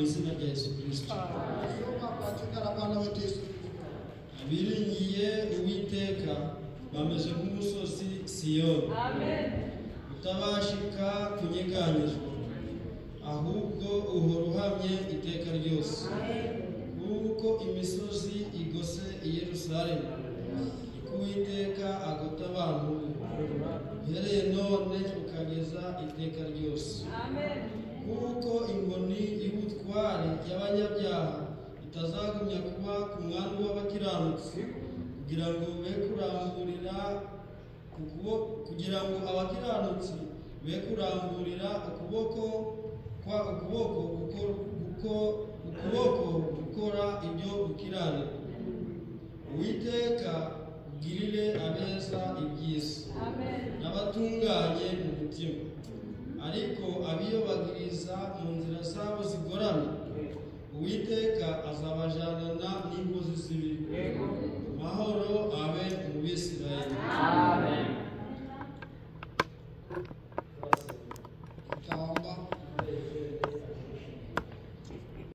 izina rya Yesu Kristo. Abiringiye Uwiteka bameze nk'umusozi Siyoni, utabashika kunyeganyezwa, ahubwo uhora uhamye iteka ryose. Kuko imisozi igose i Yerusalemu, niko Uwiteka agota abantu uhereye none ukageza iteka ryose. Kuko inkoni y'ubutware y'abanyabyaha itazagumya kuba ku mwandu w'abakiranutsi, kugira ngo abakiranutsi be kuramburira ukuboko gukora ibyo gukiranira. Uwiteka ugirire abeza ibyiza n'abatunganye mu mutima, ariko abiyobagiriza mu nzira zabo zigoramye Uwiteka azabajana